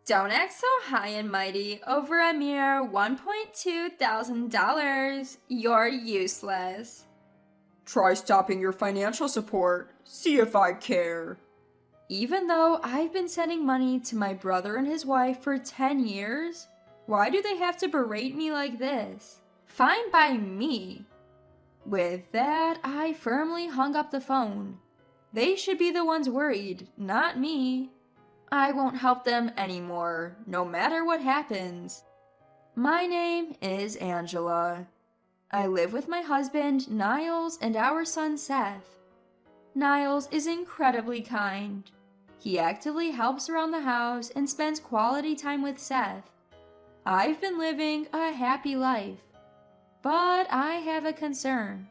Don't act so high and mighty over a mere $1,200. You're useless. Try stopping your financial support. See if I care. Even though I've been sending money to my brother and his wife for 10 years, why do they have to berate me like this? Fine by me. With that, I firmly hung up the phone. They should be the ones worried, not me. I won't help them anymore, no matter what happens. My name is Angela. I live with my husband, Niles, and our son, Seth. Niles is incredibly kind. He actively helps around the house and spends quality time with Seth. I've been living a happy life. But I have a concern.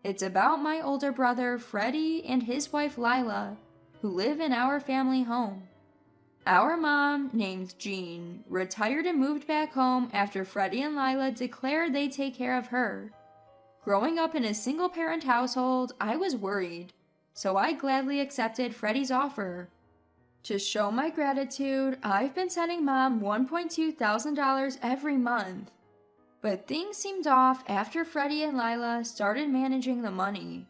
It's about my older brother, Freddie, and his wife, Lila, who live in our family home. Our mom, named Jean, retired and moved back home after Freddie and Lila declared they'd take care of her. Growing up in a single-parent household, I was worried, so I gladly accepted Freddie's offer. To show my gratitude, I've been sending Mom $1,200 every month. But things seemed off after Freddie and Lila started managing the money.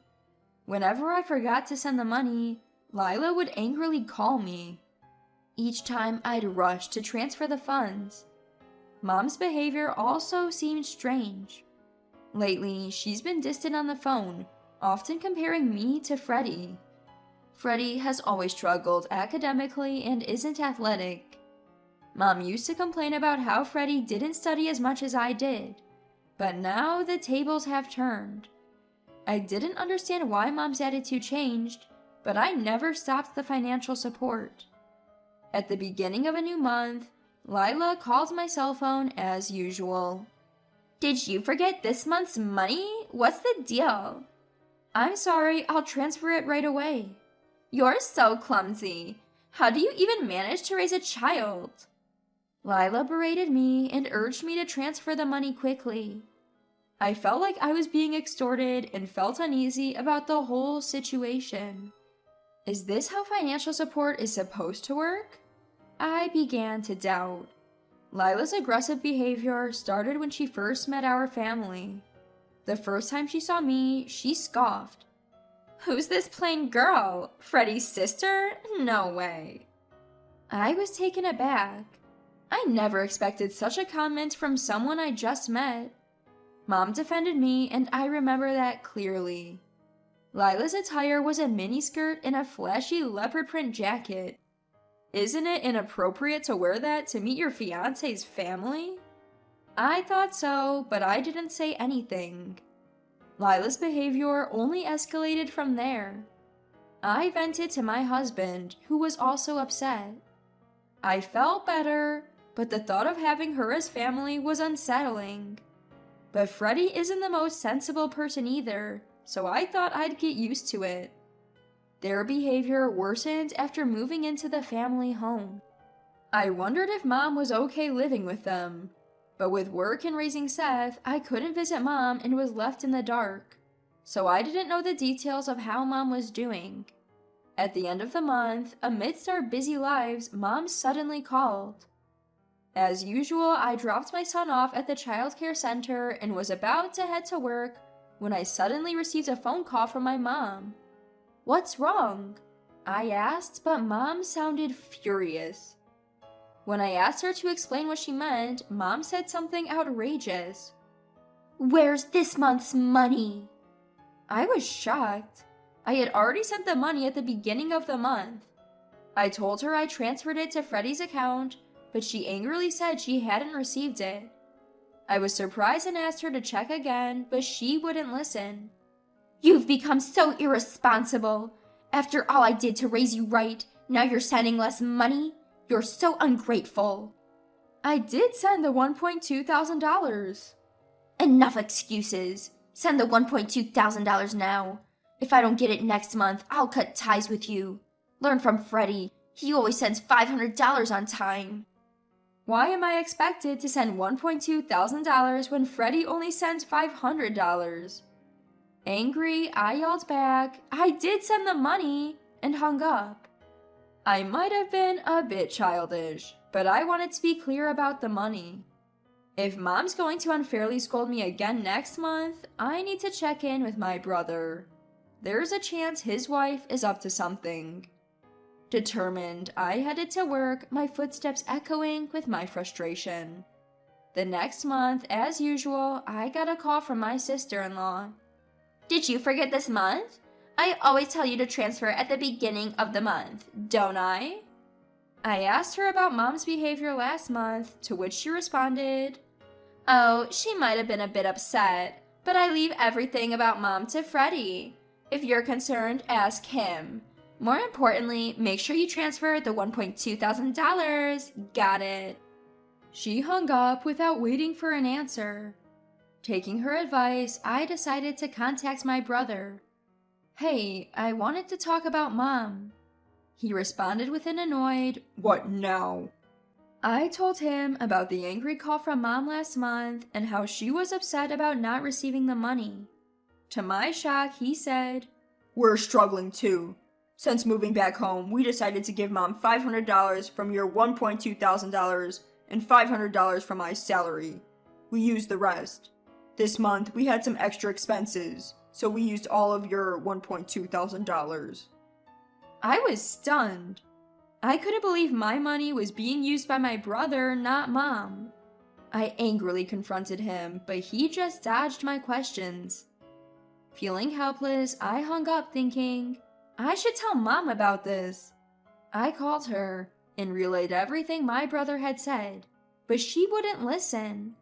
Whenever I forgot to send the money, Lila would angrily call me. Each time I'd rush to transfer the funds. Mom's behavior also seemed strange. Lately, she's been distant on the phone, often comparing me to Freddie. Freddie has always struggled academically and isn't athletic. Mom used to complain about how Freddie didn't study as much as I did, but now the tables have turned. I didn't understand why Mom's attitude changed, but I never stopped the financial support. At the beginning of a new month, Lila called my cell phone as usual. Did you forget this month's money? What's the deal? I'm sorry, I'll transfer it right away. You're so clumsy. How do you even manage to raise a child? Lila berated me and urged me to transfer the money quickly. I felt like I was being extorted and felt uneasy about the whole situation. Is this how financial support is supposed to work? I began to doubt. Lila's aggressive behavior started when she first met our family. The first time she saw me, she scoffed. Who's this plain girl? Freddie's sister? No way. I was taken aback. I never expected such a comment from someone I just met. Mom defended me, and I remember that clearly. Lila's attire was a miniskirt and a flashy leopard print jacket. Isn't it inappropriate to wear that to meet your fiancé's family? I thought so, but I didn't say anything. Lila's behavior only escalated from there. I vented to my husband, who was also upset. I felt better, but the thought of having her as family was unsettling. But Freddie isn't the most sensible person either, so I thought I'd get used to it. Their behavior worsened after moving into the family home. I wondered if Mom was okay living with them, but with work and raising Seth, I couldn't visit Mom and was left in the dark, so I didn't know the details of how Mom was doing. At the end of the month, amidst our busy lives, Mom suddenly called. As usual, I dropped my son off at the childcare center and was about to head to work when I suddenly received a phone call from my mom. What's wrong? I asked, but Mom sounded furious. When I asked her to explain what she meant, Mom said something outrageous. Where's this month's money? I was shocked. I had already sent the money at the beginning of the month. I told her I transferred it to Freddie's account, but she angrily said she hadn't received it. I was surprised and asked her to check again, but she wouldn't listen. You've become so irresponsible. After all I did to raise you right, now you're sending less money? You're so ungrateful. I did send the $1,200. Enough excuses. Send the $1,200 now. If I don't get it next month, I'll cut ties with you. Learn from Freddie. He always sends $500 on time. Why am I expected to send $1,200 when Freddie only sends $500? Angry, I yelled back, I did send the money, and hung up. I might have been a bit childish, But I wanted to be clear about the money. If Mom's going to unfairly scold me again next month, I need to check in with my brother. There's a chance his wife is up to something. Determined, I headed to work, my footsteps echoing with my frustration. The next month, as usual, I got a call from my sister-in-law. Did you forget this month? I always tell you to transfer at the beginning of the month, don't I? I asked her about Mom's behavior last month, to which she responded, "Oh, she might have been a bit upset, but I leave everything about Mom to Freddie. If you're concerned, ask him. More importantly, make sure you transfer the $1.2 thousand. Got it." She hung up without waiting for an answer. Taking her advice, I decided to contact my brother. "Hey, I wanted to talk about Mom." He responded with an annoyed, "What now?" I told him about the angry call from Mom last month and how she was upset about not receiving the money. To my shock, he said, "We're struggling too. Since moving back home, we decided to give Mom $500 from your $1.2 thousand and $500 from my salary. We used the rest. This month, we had some extra expenses, so we used all of your $1.2 thousand." I was stunned. I couldn't believe my money was being used by my brother, not Mom. I angrily confronted him, but he just dodged my questions. Feeling helpless, I hung up thinking, I should tell Mom about this. I called her and relayed everything my brother had said, but she wouldn't listen.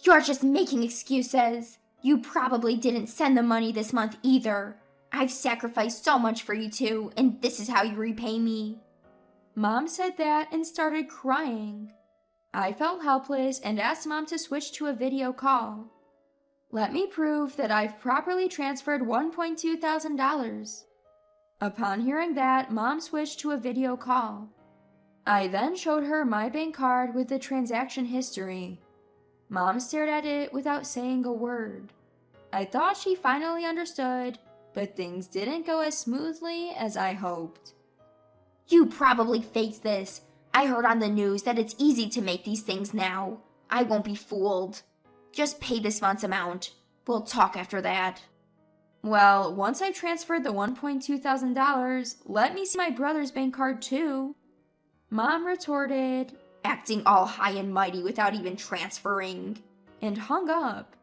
"You're just making excuses. You probably didn't send the money this month either. I've sacrificed so much for you two, and this is how you repay me." Mom said that and started crying. I felt helpless and asked Mom to switch to a video call. Let me prove that I've properly transferred $1.2 thousand. Upon hearing that, Mom switched to a video call. I then showed her my bank card with the transaction history. Mom stared at it without saying a word. I thought she finally understood, but things didn't go as smoothly as I hoped. "You probably faked this. I heard on the news that it's easy to make these things now. I won't be fooled. Just pay this month's amount. We'll talk after that." Well, once I've transferred the $1.2 thousand, let me see my brother's bank card too. Mom retorted, "Acting all high and mighty without even transferring," and hung up.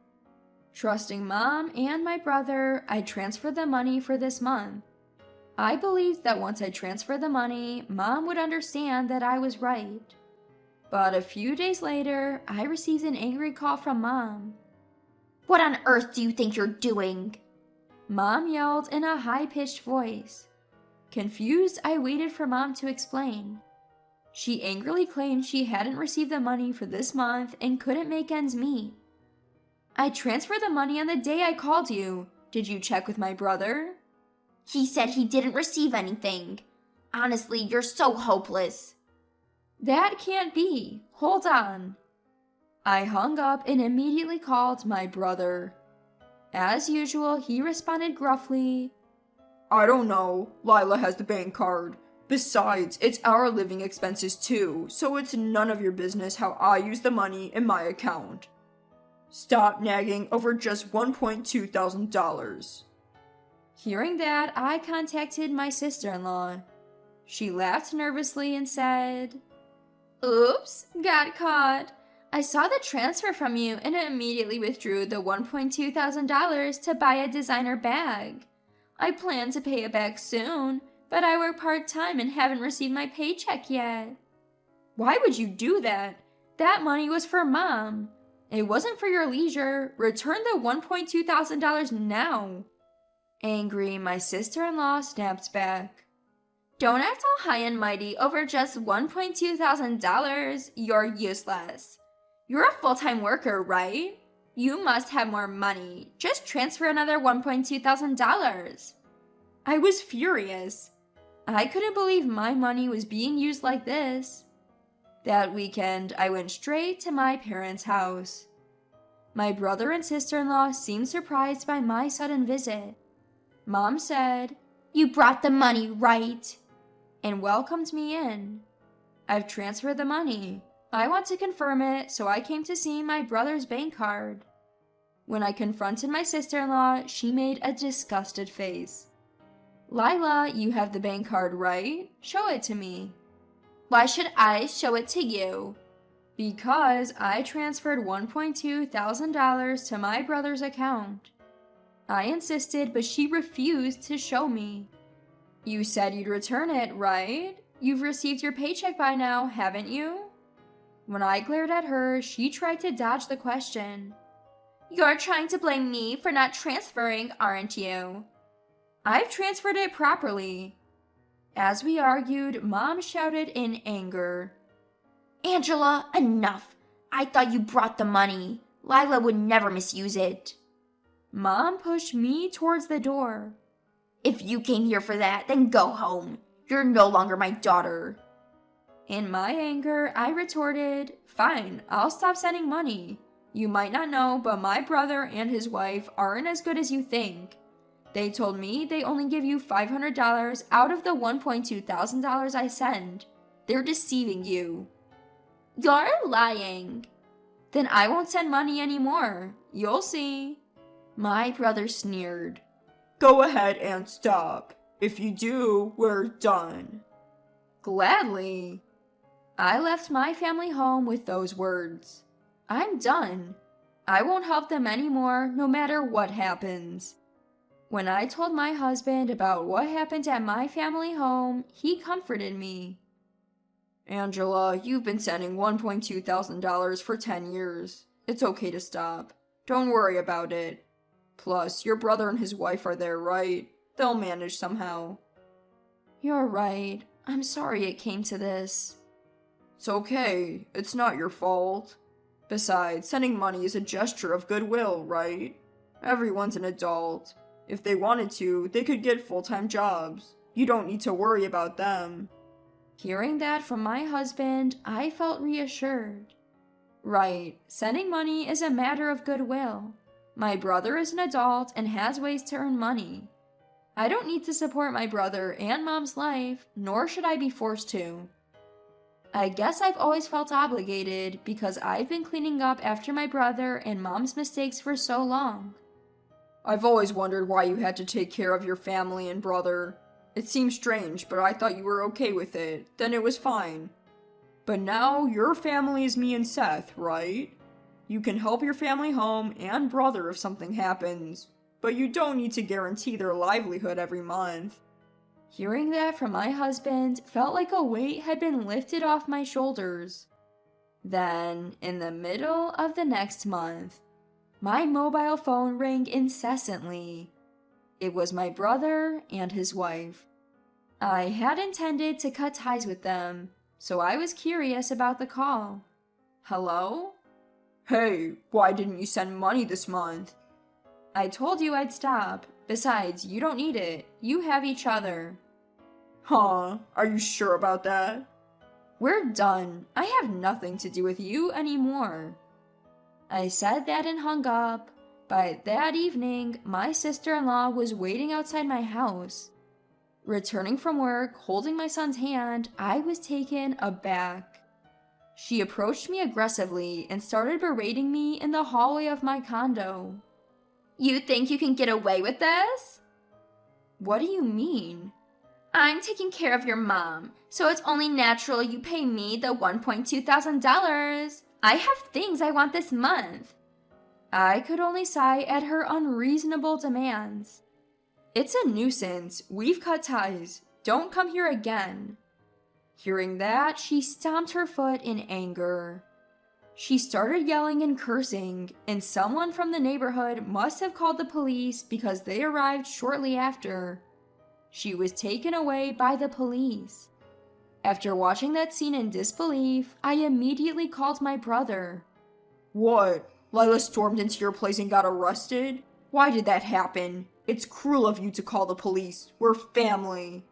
Trusting Mom and my brother, I transferred the money for this month. I believed that once I transferred the money, Mom would understand that I was right. But a few days later, I received an angry call from Mom. "What on earth do you think you're doing?" Mom yelled in a high-pitched voice. Confused, I waited for Mom to explain. She angrily claimed she hadn't received the money for this month and couldn't make ends meet. "I transferred the money on the day I called you. Did you check with my brother?" "He said he didn't receive anything. Honestly, you're so hopeless." "That can't be. Hold on." I hung up and immediately called my brother. As usual, he responded gruffly, "I don't know. Lila has the bank card. Besides, it's our living expenses too, so it's none of your business how I use the money in my account. Stop nagging over just $1.2 thousand. Hearing that, I contacted my sister-in-law. She laughed nervously and said, "Oops, got caught. I saw the transfer from you and immediately withdrew the $1.2 thousand to buy a designer bag. I plan to pay it back soon, but I work part-time and haven't received my paycheck yet." "Why would you do that? That money was for Mom. It wasn't for your leisure. Return the $1.2 thousand now." Angry, my sister-in-law snapped back. "Don't act all high and mighty over just $1.2 thousand. You're useless. You're a full-time worker, right? You must have more money. Just transfer another $1.2 thousand. I was furious. I couldn't believe my money was being used like this. That weekend, I went straight to my parents' house. My brother and sister-in-law seemed surprised by my sudden visit. Mom said, "You brought the money, right?" and welcomed me in. I've transferred the money. I want to confirm it, so I came to see my brother's bank card. When I confronted my sister-in-law, she made a disgusted face. Lila, you have the bank card, right? Show it to me. Why should I show it to you? Because I transferred $1.2 thousand to my brother's account. I insisted, but she refused to show me. You said you'd return it, right? You've received your paycheck by now, haven't you? When I glared at her, she tried to dodge the question. You're trying to blame me for not transferring, aren't you? I've transferred it properly. As we argued, Mom shouted in anger. Angela, enough. I thought you brought the money. Lila would never misuse it. Mom pushed me towards the door. If you came here for that, then go home. You're no longer my daughter. In my anger, I retorted, fine, I'll stop sending money. You might not know, but my brother and his wife aren't as good as you think. They told me they only give you $500 out of the $1.2 thousand I send. They're deceiving you. You're lying. Then I won't send money anymore. You'll see. My brother sneered. Go ahead and stop. If you do, we're done. Gladly. I left my family home with those words. I'm done. I won't help them anymore, no matter what happens. When I told my husband about what happened at my family home, he comforted me. Angela, you've been sending $1.2 thousand for 10 years. It's okay to stop. Don't worry about it. Plus, your brother and his wife are there, right? They'll manage somehow. You're right. I'm sorry it came to this. It's okay. It's not your fault. Besides, sending money is a gesture of goodwill, right? Everyone's an adult. If they wanted to, they could get full-time jobs. You don't need to worry about them. Hearing that from my husband, I felt reassured. Right, sending money is a matter of goodwill. My brother is an adult and has ways to earn money. I don't need to support my brother and Mom's life, nor should I be forced to. I guess I've always felt obligated because I've been cleaning up after my brother and Mom's mistakes for so long. I've always wondered why you had to take care of your family and brother. It seems strange, but I thought you were okay with it. Then it was fine. But now your family is me and Seth, right? You can help your family home and brother if something happens, but you don't need to guarantee their livelihood every month. Hearing that from my husband felt like a weight had been lifted off my shoulders. Then, in the middle of the next month, my mobile phone rang incessantly. It was my brother and his wife. I had intended to cut ties with them, so I was curious about the call. Hello? Hey, why didn't you send money this month? I told you I'd stop. Besides, you don't need it. You have each other. Huh? Are you sure about that? We're done. I have nothing to do with you anymore. I said that and hung up. By that evening, my sister-in-law was waiting outside my house. Returning from work, holding my son's hand, I was taken aback. She approached me aggressively and started berating me in the hallway of my condo. You think you can get away with this? What do you mean? I'm taking care of your mom, so it's only natural you pay me the $1.2 thousand. I have things I want this month. I could only sigh at her unreasonable demands. It's a nuisance. We've cut ties. Don't come here again. Hearing that, she stomped her foot in anger. She started yelling and cursing, and someone from the neighborhood must have called the police because they arrived shortly after. She was taken away by the police. After watching that scene in disbelief, I immediately called my brother. What? Lila stormed into your place and got arrested? Why did that happen? It's cruel of you to call the police. We're family.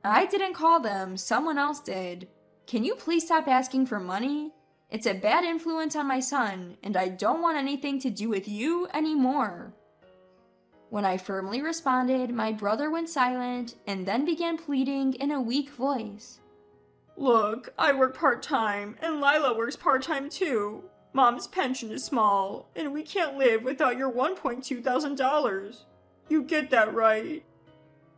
I didn't call them. Someone else did. Can you please stop asking for money? It's a bad influence on my son, and I don't want anything to do with you anymore. When I firmly responded, my brother went silent and then began pleading in a weak voice. Look, I work part-time, and Lila works part-time too. Mom's pension is small, and we can't live without your $1,200. You get that, right?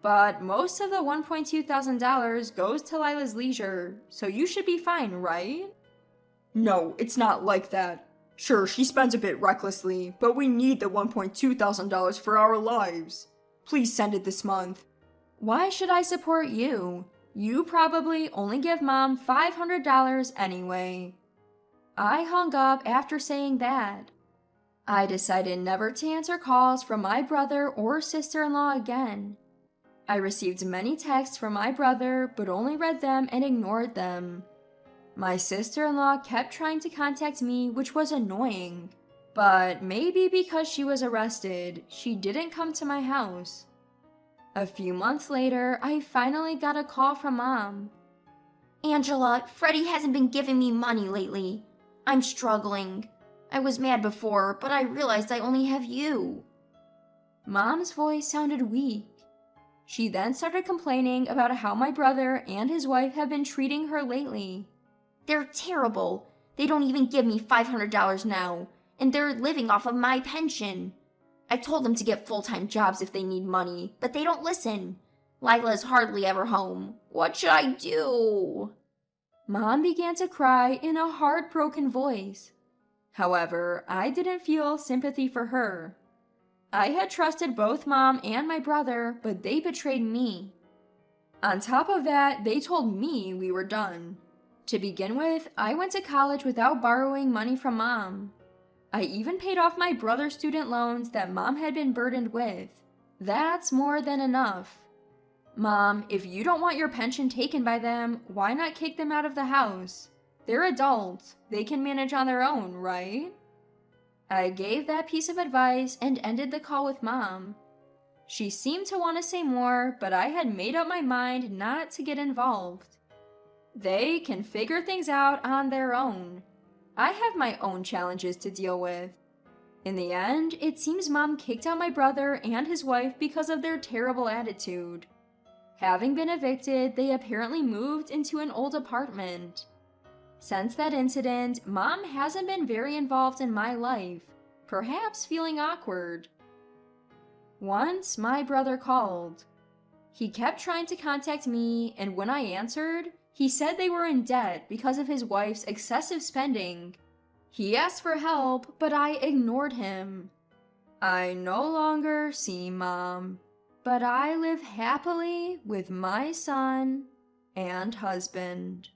But most of the $1,200 goes to Lila's leisure, so you should be fine, right? No, it's not like that. Sure, she spends a bit recklessly, but we need the $1,200 for our lives. Please send it this month. Why should I support you? You probably only give Mom $500 anyway. I hung up after saying that. I decided never to answer calls from my brother or sister-in-law again. I received many texts from my brother, but only read them and ignored them. My sister-in-law kept trying to contact me, which was annoying. But maybe because she was arrested, she didn't come to my house. A few months later, I finally got a call from Mom. Angela, Freddie hasn't been giving me money lately. I'm struggling. I was mad before, but I realized I only have you. Mom's voice sounded weak. She then started complaining about how my brother and his wife have been treating her lately. They're terrible. They don't even give me $500 now, and they're living off of my pension. I told them to get full-time jobs if they need money, but they don't listen. Lila's hardly ever home. What should I do? Mom began to cry in a heartbroken voice. However, I didn't feel sympathy for her. I had trusted both Mom and my brother, but they betrayed me. On top of that, they told me we were done. To begin with, I went to college without borrowing money from Mom. I even paid off my brother's student loans that Mom had been burdened with. That's more than enough. Mom, if you don't want your pension taken by them, why not kick them out of the house? They're adults. They can manage on their own, right? I gave that piece of advice and ended the call with Mom. She seemed to want to say more, but I had made up my mind not to get involved. They can figure things out on their own. I have my own challenges to deal with. In the end, it seems Mom kicked out my brother and his wife because of their terrible attitude. Having been evicted, they apparently moved into an old apartment. Since that incident, Mom hasn't been very involved in my life, perhaps feeling awkward. Once, my brother called. He kept trying to contact me, and when I answered, he said they were in debt because of his wife's excessive spending. He asked for help, but I ignored him. I no longer see Mom, but I live happily with my son and husband.